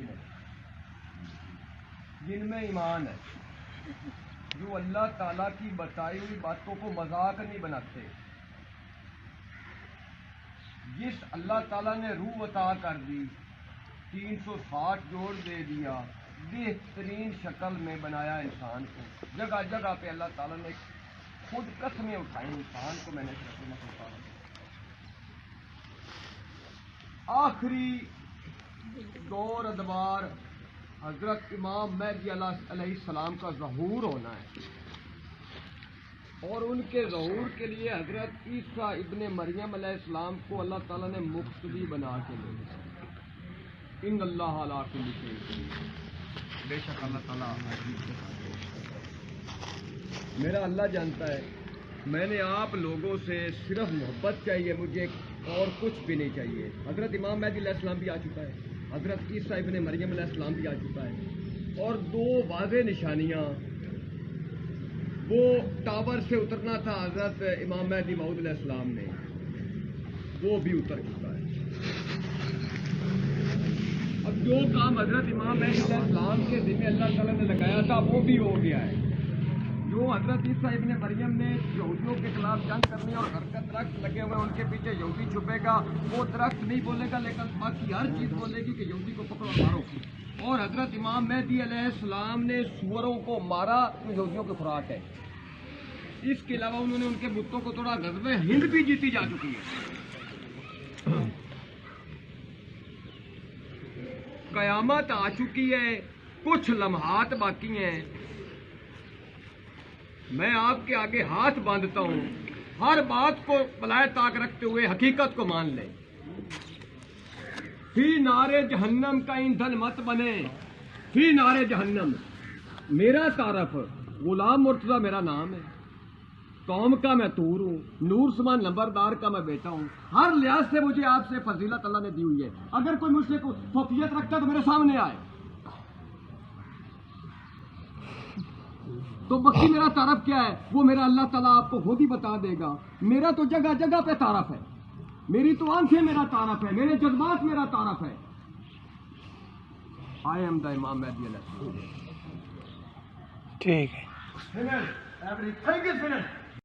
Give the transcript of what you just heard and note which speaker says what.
Speaker 1: ممکن ہے جن میں ایمان ہے، جو اللہ تعالیٰ کی بتائی ہوئی باتوں کو مذاق نہیں بناتے، جس اللہ تعالیٰ نے روح عطا کر دی، 360 جوڑ دے دیا، بہترین شکل میں بنایا انسان کو، جگہ جگہ پہ اللہ تعالیٰ نے خود قسمیں اٹھائی انسان کو میں نے آخری دور ادوار حضرت امام مہدی علیہ السلام کا ظہور ہونا ہے، اور ان کے ظہور کے لیے حضرت عیسیٰ ابن مریم علیہ السلام کو اللہ تعالیٰ نے مقتدی بنا کے لیا۔ ان اللہ علی کل شیء قدیر، بے شک اللہ تعالیٰ میرا اللہ جانتا ہے، میں نے آپ لوگوں سے صرف محبت چاہیے، مجھے اور کچھ بھی نہیں چاہیے۔ حضرت امام مہدی علیہ السلام بھی آ چکا ہے، حضرت عیسیٰ ابن مریم علیہ السلام بھی آ چکا ہے، اور دو واضح نشانیاں، وہ ٹاور سے اترنا تھا حضرت امام مہدی موعود علیہ السلام نے، وہ بھی اتر چکا ہے۔ اب جو کام حضرت امام مہدی علیہ السلام کے ذمہ اللہ تعالیٰ نے لگایا تھا وہ بھی ہو گیا ہے۔ جو حضرت عیسیٰ ابن مریم نے یہودیوں کے خلاف جنگ کرنی اور گھر کا درخت لگے ہوئے ان کے پیچھے یہودی چھپے گا، وہ درخت نہیں بولے گا لیکن باقی ہر چیز بولے گی کہ یہودی کو پکڑو مارو، اور حضرت امام مہدی علیہ السلام نے سوروں کو مارا جو یہودیوں کی خوراک ہے۔ اس کے علاوہ انہوں نے ان کے بتوں کو توڑا، غزوہ ہند بھی جیتی جا چکی ہے۔ قیامت آ چکی ہے، کچھ لمحات باقی ہیں، میں آپ کے آگے ہاتھ باندھتا ہوں، ہر بات کو بلائے طاق رکھتے ہوئے حقیقت کو مان لیں۔ فی نار جہنم کا ایندھن مت بنے، فی نار جہنم۔ میرا تعارف غلام مرتضیٰ میرا نام ہے، قوم کا میں طور ہوں، نور سمان نمبردار کا میں بیٹا ہوں، ہر لحاظ سے مجھے آپ سے فضیلت اللہ نے دی ہوئی ہے۔ اگر کوئی مجھ سے فوقیت رکھتا ہے تو میرے سامنے آئے، تو باقی میرا تعارف کیا ہے وہ میرا اللہ تعالیٰ آپ کو خود ہی بتا دے گا۔ میرا تو جگہ جگہ پہ تعارف ہے، میری تو آنکھیں میرا تعارف ہے، میرے جذبات میرا تعارف ہے۔ آئی ایم دا امام مہدی علیہ السلام۔
Speaker 2: ٹھیک ہے۔